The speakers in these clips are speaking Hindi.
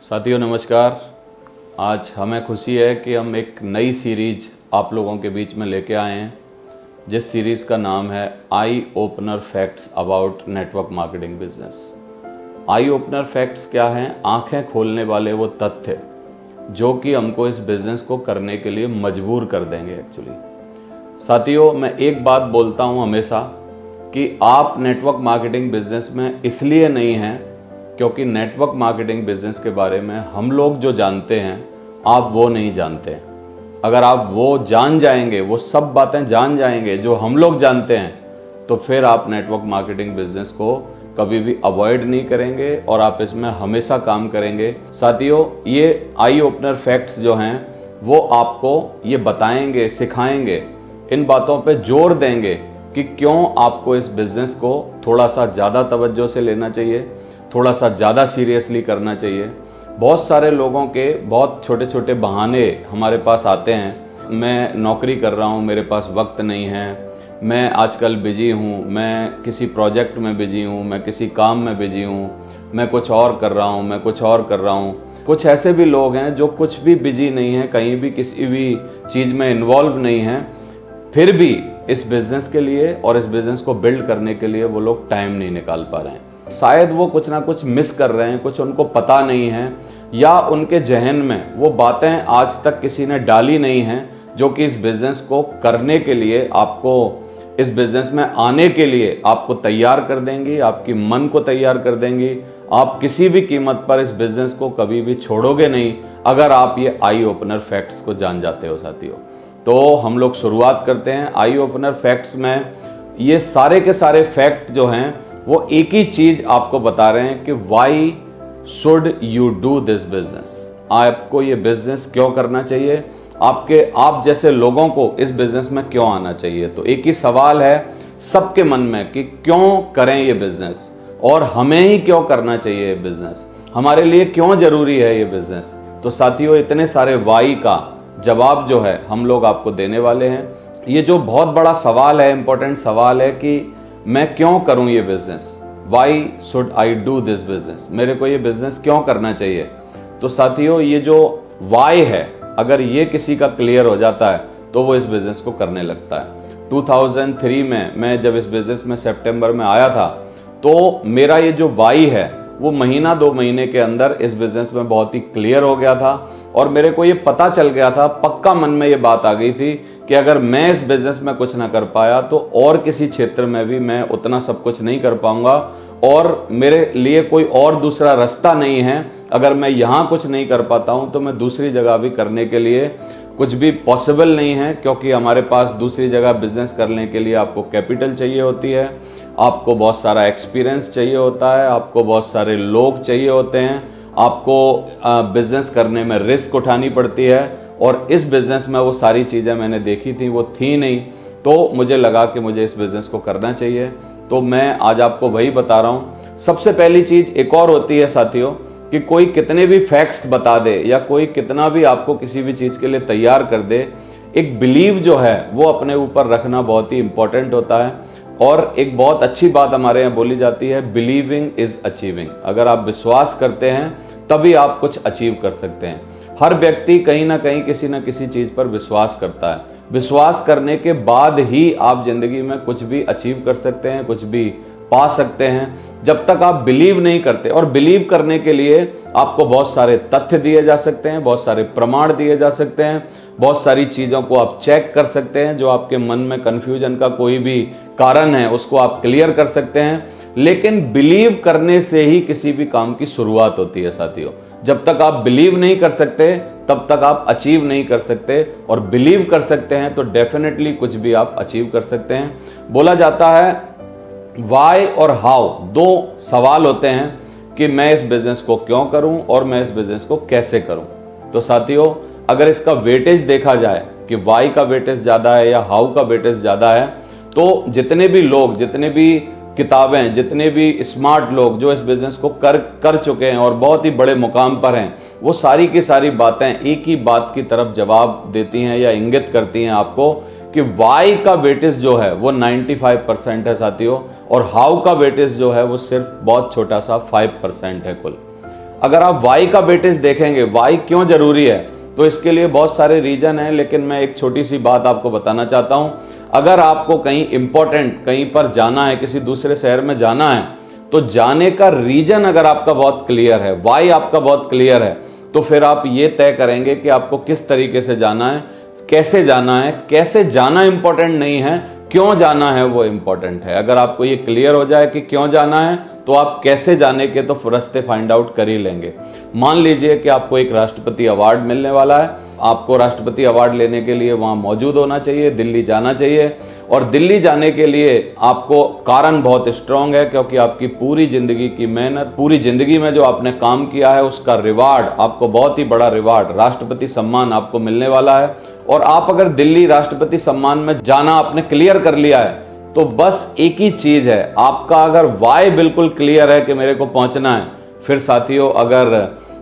साथियों नमस्कार। आज हमें खुशी है कि हम एक नई सीरीज आप लोगों के बीच में लेके आए हैं, जिस सीरीज़ का नाम है eye opener facts about network marketing business. Eye opener facts क्या हैं? आंखें खोलने वाले वो तथ्य जो कि हमको इस बिज़नेस को करने के लिए मजबूर कर देंगे। एक्चुअली साथियों, मैं एक बात बोलता हूँ हमेशा कि आप नेटवर्क मार्केटिंग बिजनेस में इसलिए नहीं हैं क्योंकि नेटवर्क मार्केटिंग बिजनेस के बारे में हम लोग जो जानते हैं आप वो नहीं जानते। अगर आप वो जान जाएंगे, वो सब बातें जान जाएंगे जो हम लोग जानते हैं, तो फिर आप नेटवर्क मार्केटिंग बिजनेस को कभी भी अवॉइड नहीं करेंगे और आप इसमें हमेशा काम करेंगे। साथियों, ये आई ओपनर फैक्ट्स जो हैं वो आपको ये बताएंगे, सिखाएंगे, इन बातों पे जोर देंगे कि क्यों आपको इस बिज़नेस को थोड़ा सा ज़्यादा तवज्जो से लेना चाहिए, थोड़ा सा ज़्यादा सीरियसली करना चाहिए। बहुत सारे लोगों के बहुत छोटे छोटे बहाने हमारे पास आते हैं। मैं नौकरी कर रहा हूँ, मेरे पास वक्त नहीं है, मैं आजकल बिजी हूँ, मैं किसी प्रोजेक्ट में बिजी हूँ, मैं किसी काम में बिजी हूँ, मैं कुछ और कर रहा हूँ, मैं कुछ और कर रहा हूँ। कुछ ऐसे भी लोग हैं जो कुछ भी बिजी नहीं हैं, कहीं भी किसी भी चीज़ में इन्वॉल्व नहीं हैं, फिर भी इस बिज़नेस के लिए और इस बिज़नेस को बिल्ड करने के लिए वो लोग टाइम नहीं निकाल पा रहे हैं। शायद वो कुछ ना कुछ मिस कर रहे हैं, कुछ उनको पता नहीं है, या उनके जहन में वो बातें आज तक किसी ने डाली नहीं हैं जो कि इस बिज़नेस को करने के लिए, आपको इस बिज़नेस में आने के लिए आपको तैयार कर देंगी, आपकी मन को तैयार कर देंगी। आप किसी भी कीमत पर इस बिज़नेस को कभी भी छोड़ोगे नहीं अगर आप ये आई ओपनर फैक्ट्स को जान जाते हो। साथियों, तो हम लोग शुरुआत करते हैं। आई ओपनर फैक्ट्स में ये सारे के सारे फैक्ट जो हैं वो एक ही चीज आपको बता रहे हैं कि why should you do this business. आपको ये बिजनेस क्यों करना चाहिए, आप जैसे लोगों को इस बिजनेस में क्यों आना चाहिए। तो एक ही सवाल है सबके मन में कि क्यों करें ये बिजनेस और हमें ही क्यों करना चाहिए ये बिजनेस, हमारे लिए क्यों जरूरी है ये बिजनेस। तो साथियों, इतने सारे वाई का जवाब जो है हम लोग आपको देने वाले हैं। ये जो बहुत बड़ा सवाल है, इंपॉर्टेंट सवाल है कि मैं क्यों करूं ये business, why should I do this business, मेरे को ये बिजनेस क्यों करना चाहिए। तो साथियों, ये जो वाई है, अगर ये किसी का क्लियर हो जाता है तो वो इस बिजनेस को करने लगता है। 2003 में मैं जब इस बिजनेस में सितंबर में आया था, तो मेरा ये जो वाई है वो महीना 2 महीने के अंदर इस बिजनेस में बहुत ही क्लियर हो गया था और मेरे को ये पता चल गया था, पक्का मन में ये बात आ गई थी कि अगर मैं इस बिजनेस में कुछ ना कर पाया तो और किसी क्षेत्र में भी मैं उतना सब कुछ नहीं कर पाऊंगा और मेरे लिए कोई और दूसरा रास्ता नहीं है। अगर मैं यहाँ कुछ नहीं कर पाता हूँ तो मैं दूसरी जगह भी करने के लिए कुछ भी पॉसिबल नहीं है, क्योंकि हमारे पास दूसरी जगह बिजनेस करने के लिए आपको कैपिटल चाहिए होती है, आपको बहुत सारा एक्सपीरियंस चाहिए होता है, आपको बहुत सारे लोग चाहिए होते हैं, आपको बिजनेस करने में रिस्क उठानी पड़ती है और इस बिजनेस में वो सारी चीज़ें मैंने देखी थी, वो थी नहीं। तो मुझे लगा कि मुझे इस बिजनेस को करना चाहिए, तो मैं आज आपको वही बता रहा हूँ। सबसे पहली चीज़ एक और होती है साथियों कि कोई कितने भी फैक्ट्स बता दे या कोई कितना भी आपको किसी भी चीज़ के लिए तैयार कर दे, एक बिलीव जो है वो अपने ऊपर रखना बहुत ही इंपॉर्टेंट होता है। और एक बहुत अच्छी बात हमारे यहाँ बोली जाती है, बिलीविंग इज अचीविंग। अगर आप विश्वास करते हैं तभी आप कुछ अचीव कर सकते हैं। हर व्यक्ति कहीं ना कहीं किसी न किसी चीज़ पर विश्वास करता है। विश्वास करने के बाद ही आप जिंदगी में कुछ भी अचीव कर सकते हैं, कुछ भी पा सकते हैं। जब तक आप बिलीव नहीं करते, और बिलीव करने के लिए आपको बहुत सारे तथ्य दिए जा सकते हैं, बहुत सारे प्रमाण दिए जा सकते हैं, बहुत सारी चीज़ों को आप चेक कर सकते हैं। जो आपके मन में कन्फ्यूजन का कोई भी कारण है उसको आप क्लियर कर सकते हैं, लेकिन बिलीव करने से ही किसी भी काम की शुरुआत होती है साथियों। जब तक आप बिलीव नहीं कर सकते तब तक आप अचीव नहीं कर सकते, और बिलीव कर सकते हैं तो डेफिनेटली कुछ भी आप अचीव कर सकते हैं। बोला जाता है वाई और हाउ, 2 सवाल होते हैं कि मैं इस बिजनेस को क्यों करूं और मैं इस बिजनेस को कैसे करूं। तो साथियों, अगर इसका वेटेज देखा जाए कि वाई का वेटेज ज़्यादा है या हाउ का वेटेज ज़्यादा है, तो जितने भी लोग, जितने भी किताबें, जितने भी स्मार्ट लोग जो इस बिज़नेस को कर चुके हैं और बहुत ही बड़े मुकाम पर हैं, वो सारी की सारी बातें एक ही बात की तरफ जवाब देती हैं या इंगित करती हैं आपको कि वाई का वेटेज जो है वो 95% है साथियों, और हाउ का वेटेज जो है वो सिर्फ बहुत छोटा सा 5% है कुल। अगर आप वाई का वेटेज देखेंगे, वाई क्यों जरूरी है, तो इसके लिए बहुत सारे रीजन हैं, लेकिन मैं एक छोटी सी बात आपको बताना चाहता हूं। अगर आपको कहीं इंपॉर्टेंट कहीं पर जाना है, किसी दूसरे शहर में जाना है, तो जाने का रीजन अगर आपका बहुत क्लियर है, वाई आपका बहुत क्लियर है, तो फिर आप ये तय करेंगे कि आपको किस तरीके से जाना है, कैसे जाना है। कैसे जाना इंपॉर्टेंट नहीं है, क्यों जाना है वो इंपॉर्टेंट है। अगर आपको ये क्लियर हो जाए कि क्यों जाना है, तो आप कैसे जाने के तो रास्ते फाइंड आउट कर ही लेंगे। मान लीजिए कि आपको एक राष्ट्रपति अवार्ड मिलने वाला है, आपको राष्ट्रपति अवार्ड लेने के लिए वहां मौजूद होना चाहिए, दिल्ली जाना चाहिए। और दिल्ली जाने के लिए आपको कारण बहुत स्ट्रांग है, क्योंकि आपकी पूरी जिंदगी की मेहनत, पूरी जिंदगी में जो आपने काम किया है उसका रिवार्ड, आपको बहुत ही बड़ा रिवार्ड, राष्ट्रपति सम्मान आपको मिलने वाला है। और आप अगर दिल्ली राष्ट्रपति सम्मान में जाना आपने क्लियर कर लिया है, तो बस एक ही चीज है, आपका अगर वाई बिल्कुल क्लियर है कि मेरे को पहुंचना है, फिर साथियों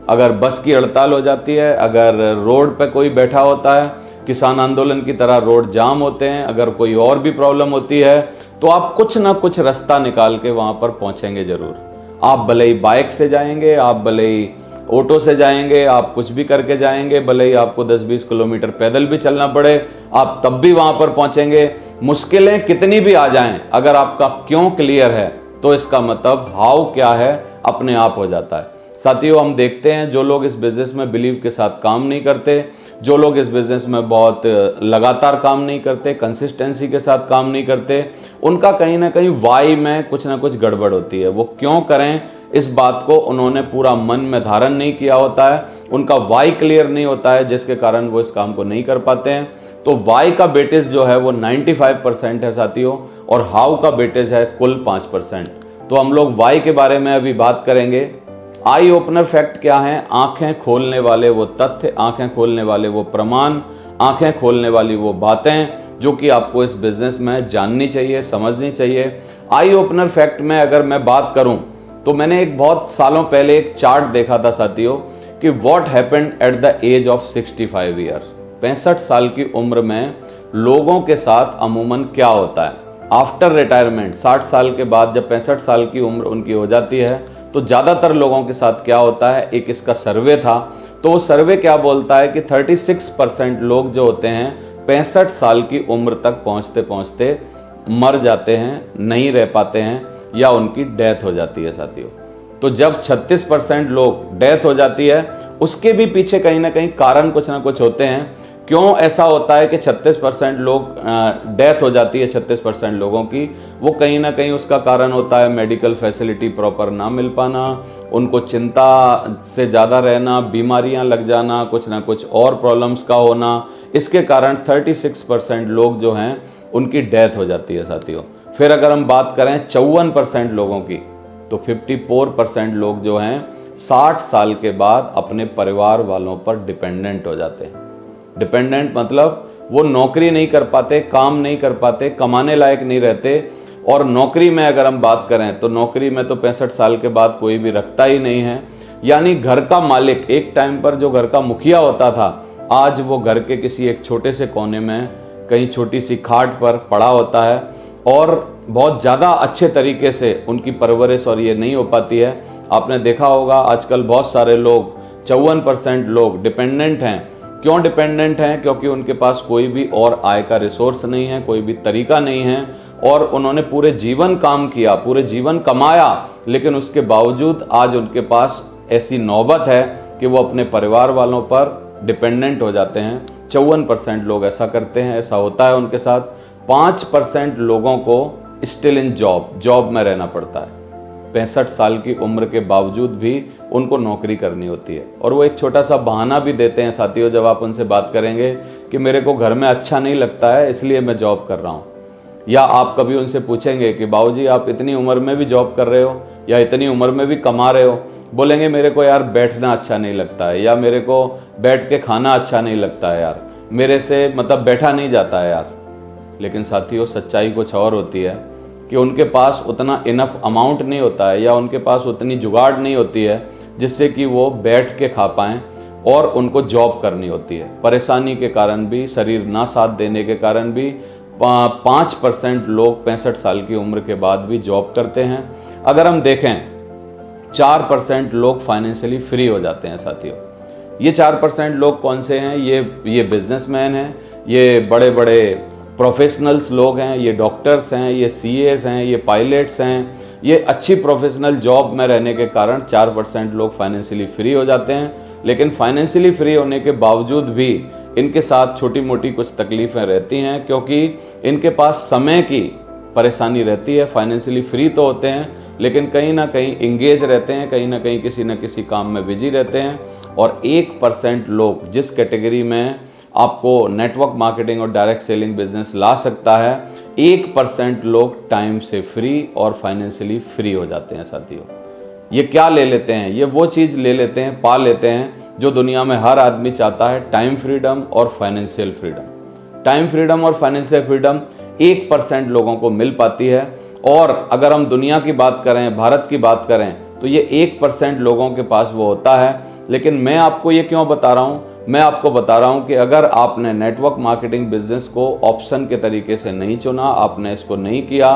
अगर बस की हड़ताल हो जाती है, अगर रोड पे कोई बैठा होता है, किसान आंदोलन की तरह रोड जाम होते हैं, अगर कोई और भी प्रॉब्लम होती है, तो आप कुछ ना कुछ रास्ता निकाल के वहां पर पहुंचेंगे जरूर। आप भले ही बाइक से जाएंगे, आप भले ही ऑटो से जाएंगे, आप कुछ भी करके जाएंगे, भले ही आपको 10-20 किलोमीटर पैदल भी चलना पड़े, आप तब भी वहां पर पहुंचेंगे। मुश्किलें कितनी भी आ जाएं, अगर आपका क्यों क्लियर है, तो इसका मतलब हाउ क्या है अपने आप हो जाता है। साथियों, हम देखते हैं जो लोग इस बिजनेस में बिलीव के साथ काम नहीं करते, जो लोग इस बिजनेस में बहुत लगातार काम नहीं करते, कंसिस्टेंसी के साथ काम नहीं करते, उनका कहीं ना कहीं वाई में कुछ ना कुछ गड़बड़ होती है। वो क्यों करें, इस बात को उन्होंने पूरा मन में धारण नहीं किया होता है, उनका वाई क्लियर नहीं होता है, जिसके कारण वो इस काम को नहीं कर पाते हैं। तो वाई का वेटेज जो है वो 95% है साथियों, और हाउ का वेटेज है कुल 5%। तो हम लोग वाई के बारे में अभी बात करेंगे। आई ओपनर फैक्ट क्या है? आंखें खोलने वाले वो तथ्य, आंखें खोलने वाले वो प्रमाण, आंखें खोलने वाली वो बातें जो कि आपको इस बिजनेस में जाननी चाहिए, समझनी चाहिए। आई ओपनर फैक्ट में अगर मैं बात करूं, तो मैंने एक बहुत सालों पहले एक चार्ट देखा था साथियों कि what happened at the age of 65 years. 65 साल की उम्र में लोगों के साथ अमूमन क्या होता है आफ्टर रिटायरमेंट। 60 साल के बाद जब 65 साल की उम्र उनकी हो जाती है, तो ज़्यादातर लोगों के साथ क्या होता है, एक इसका सर्वे था, तो वो सर्वे क्या बोलता है कि 36% लोग जो होते हैं 65 साल की उम्र तक पहुंचते पहुंचते मर जाते हैं, नहीं रह पाते हैं, या उनकी डेथ हो जाती है साथियों। तो जब 36% लोग डेथ हो जाती है, उसके भी पीछे कहीं ना कहीं कारण कुछ ना कुछ होते हैं। क्यों ऐसा होता है कि 36% लोग डेथ हो जाती है 36% लोगों की, वो कहीं ना कहीं उसका कारण होता है मेडिकल फैसिलिटी प्रॉपर ना मिल पाना, उनको चिंता से ज़्यादा रहना, बीमारियां लग जाना, कुछ ना कुछ और प्रॉब्लम्स का होना, इसके कारण 36% लोग जो हैं उनकी डेथ हो जाती है साथियों। फिर अगर हम बात करें 54% लोगों की, तो 54% लोग जो हैं 60 साल के बाद अपने परिवार वालों पर डिपेंडेंट हो जाते हैं। डिपेंडेंट मतलब वो नौकरी नहीं कर पाते, काम नहीं कर पाते, कमाने लायक नहीं रहते। और नौकरी में अगर हम बात करें, तो नौकरी में तो 65 साल के बाद कोई भी रखता ही नहीं है। यानी घर का मालिक, एक टाइम पर जो घर का मुखिया होता था, आज वो घर के किसी एक छोटे से कोने में कहीं छोटी सी खाट पर पड़ा होता है, और बहुत ज़्यादा अच्छे तरीके से उनकी परवरिश और ये नहीं हो पाती है। आपने देखा होगा आजकल बहुत सारे लोग, 54% लोग डिपेंडेंट हैं। क्यों डिपेंडेंट हैं? क्योंकि उनके पास कोई भी और आय का रिसोर्स नहीं है, कोई भी तरीका नहीं है, और उन्होंने पूरे जीवन काम किया, पूरे जीवन कमाया, लेकिन उसके बावजूद आज उनके पास ऐसी नौबत है कि वो अपने परिवार वालों पर डिपेंडेंट हो जाते हैं। 54% लोग ऐसा करते हैं, ऐसा होता है उनके साथ। 5% लोगों को स्टिल इन जॉब में रहना पड़ता है। 65 साल की उम्र के बावजूद भी उनको नौकरी करनी होती है, और वो एक छोटा सा बहाना भी देते हैं साथियों, जब आप उनसे बात करेंगे कि मेरे को घर में अच्छा नहीं लगता है इसलिए मैं जॉब कर रहा हूँ। या आप कभी उनसे पूछेंगे कि बाबूजी आप इतनी उम्र में भी जॉब कर रहे हो या इतनी उम्र में भी कमा रहे हो, बोलेंगे मेरे को यार बैठना अच्छा नहीं लगता है, या मेरे को बैठ के खाना अच्छा नहीं लगता है यार, मेरे से मतलब बैठा नहीं जाता है यार। लेकिन साथियों, सच्चाई कुछ और होती है कि उनके पास उतना इनफ अमाउंट नहीं होता है, या उनके पास उतनी जुगाड़ नहीं होती है जिससे कि वो बैठ के खा पाएँ, और उनको जॉब करनी होती है। परेशानी के कारण भी, शरीर ना साथ देने के कारण भी 5% लोग 65 साल की उम्र के बाद भी जॉब करते हैं। अगर हम देखें 4% लोग फाइनेंशियली फ्री हो जाते हैं साथियों। ये 4% लोग कौन से हैं? ये बिजनेसमैन हैं, ये बड़े बड़े प्रोफेशनल्स लोग हैं, ये डॉक्टर्स हैं, ये सीएस हैं, ये पायलट्स हैं। ये अच्छी प्रोफेशनल जॉब में रहने के कारण 4% लोग फाइनेंशियली फ्री हो जाते हैं। लेकिन फाइनेंशियली फ्री होने के बावजूद भी इनके साथ छोटी मोटी कुछ तकलीफ़ें रहती हैं, क्योंकि इनके पास समय की परेशानी रहती है। फाइनेंशियली फ्री तो होते हैं लेकिन कहीं ना कहीं इंगेज रहते हैं, कहीं ना कहीं किसी न किसी काम में बिजी रहते हैं। और 1% लोग, जिस कैटेगरी में आपको नेटवर्क मार्केटिंग और डायरेक्ट सेलिंग बिजनेस ला सकता है, 1% लोग टाइम से फ्री और फाइनेंशियली फ्री हो जाते हैं साथियों। ये क्या ले लेते हैं? ये वो चीज़ ले लेते हैं, पा लेते हैं जो दुनिया में हर आदमी चाहता है, टाइम फ्रीडम और फाइनेंशियल फ्रीडम। टाइम फ्रीडम और फाइनेंशियल फ्रीडम 1% लोगों को मिल पाती है। और अगर हम दुनिया की बात करें, भारत की बात करें, तो ये 1% लोगों के पास वो होता है। लेकिन मैं आपको ये क्यों बता रहा हूँ? मैं आपको बता रहा हूँ कि अगर आपने नेटवर्क मार्केटिंग बिजनेस को ऑप्शन के तरीके से नहीं चुना, आपने इसको नहीं किया,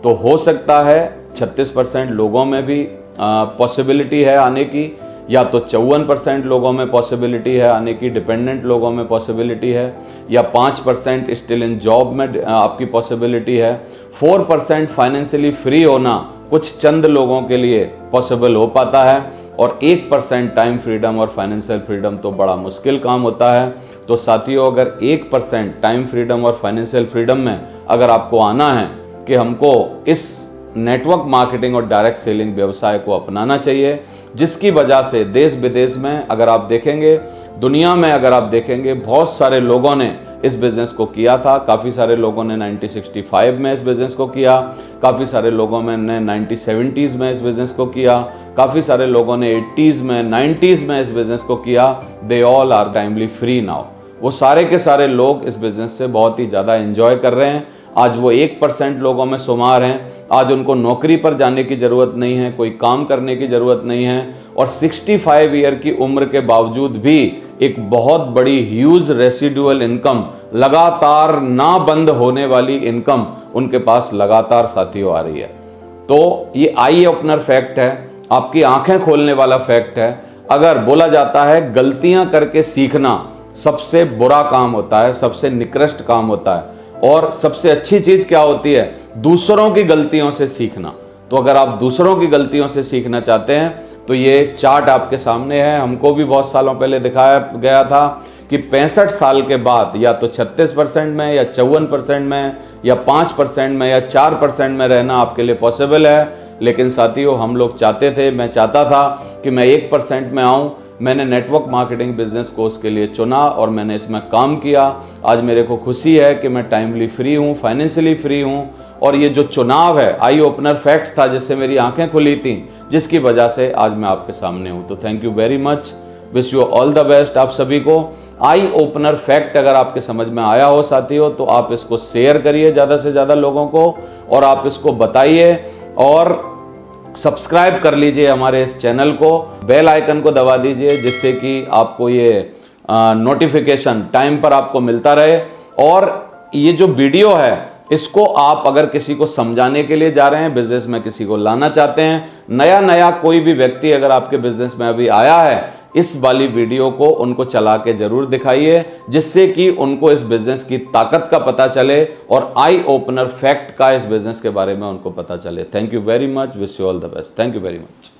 तो हो सकता है 36% लोगों में भी पॉसिबिलिटी है आने की, या तो 54% लोगों में पॉसिबिलिटी है आने की, डिपेंडेंट लोगों में पॉसिबिलिटी है, या 5% स्टिल इन जॉब में आपकी पॉसिबिलिटी है। 4% फाइनेंशियली फ्री होना कुछ चंद लोगों के लिए पॉसिबल हो पाता है, और 1% टाइम फ्रीडम और फाइनेंशियल फ्रीडम तो बड़ा मुश्किल काम होता है। तो साथियों, अगर 1% टाइम फ्रीडम और फाइनेंशियल फ्रीडम में अगर आपको आना है कि हमको इस नेटवर्क मार्केटिंग और डायरेक्ट सेलिंग व्यवसाय को अपनाना चाहिए, जिसकी वजह से देश विदेश में अगर आप देखेंगे, दुनिया में अगर आप देखेंगे, बहुत सारे लोगों ने इस बिज़नेस को किया था। काफ़ी सारे लोगों ने 1965 में इस बिज़नेस को किया, काफ़ी सारे लोगों ने 1970s में इस बिज़नेस को किया, काफ़ी सारे लोगों ने 80s में, 90s में इस बिज़नेस को किया। They all are timely free now. वो सारे के सारे लोग इस बिज़नेस से बहुत ही ज़्यादा एंजॉय कर रहे हैं। आज वो 1% लोगों में शुमार हैं। आज उनको नौकरी पर जाने की ज़रूरत नहीं है, कोई काम करने की ज़रूरत नहीं है, और 65 ईयर की उम्र के बावजूद भी एक बहुत बड़ी ह्यूज रेसिडुअल इनकम, लगातार ना बंद होने वाली इनकम उनके पास लगातार साथियों आ रही है। तो ये आई ओपनर फैक्ट है, आपकी आंखें खोलने वाला फैक्ट है। अगर बोला जाता है गलतियां करके सीखना सबसे बुरा काम होता है, सबसे निकृष्ट काम होता है, और सबसे अच्छी चीज़ क्या होती है? दूसरों की गलतियों से सीखना। तो अगर आप दूसरों की गलतियों से सीखना चाहते हैं तो ये चार्ट आपके सामने है। हमको भी बहुत सालों पहले दिखाया गया था कि 65 साल के बाद या तो 36% में, या 54% में, या 5% में, या 4% में रहना आपके लिए पॉसिबल है। लेकिन साथियों, हम लोग चाहते थे, मैं चाहता था कि मैं 1% में आऊँ। मैंने नेटवर्क मार्केटिंग बिजनेस को उसके लिए चुना और मैंने इसमें काम किया। आज मेरे को खुशी है कि मैं टाइमली फ्री हूँ, फाइनेंशियली फ्री हूँ, और ये जो चुनाव है, आई ओपनर फैक्ट था जिससे मेरी आंखें खुली थी, जिसकी वजह से आज मैं आपके सामने हूँ। तो thank you very much, wish you all the best आप सभी को। आई ओपनर फैक्ट अगर आपके समझ में आया हो साथियों, तो आप इसको शेयर करिए ज़्यादा से ज़्यादा लोगों को, और आप इसको बताइए, और सब्सक्राइब कर लीजिए हमारे इस चैनल को, बेल आइकन को दबा दीजिए, जिससे कि आपको ये नोटिफिकेशन टाइम पर आपको मिलता रहे। और ये जो वीडियो है, इसको आप अगर किसी को समझाने के लिए जा रहे हैं, बिजनेस में किसी को लाना चाहते हैं, नया कोई भी व्यक्ति अगर आपके बिजनेस में अभी आया है, इस वाली वीडियो को उनको चला के जरूर दिखाइए, जिससे कि उनको इस बिजनेस की ताकत का पता चले और आई ओपनर फैक्ट का इस बिजनेस के बारे में उनको पता चले। Thank you very much, wish you all the best. Thank you very much.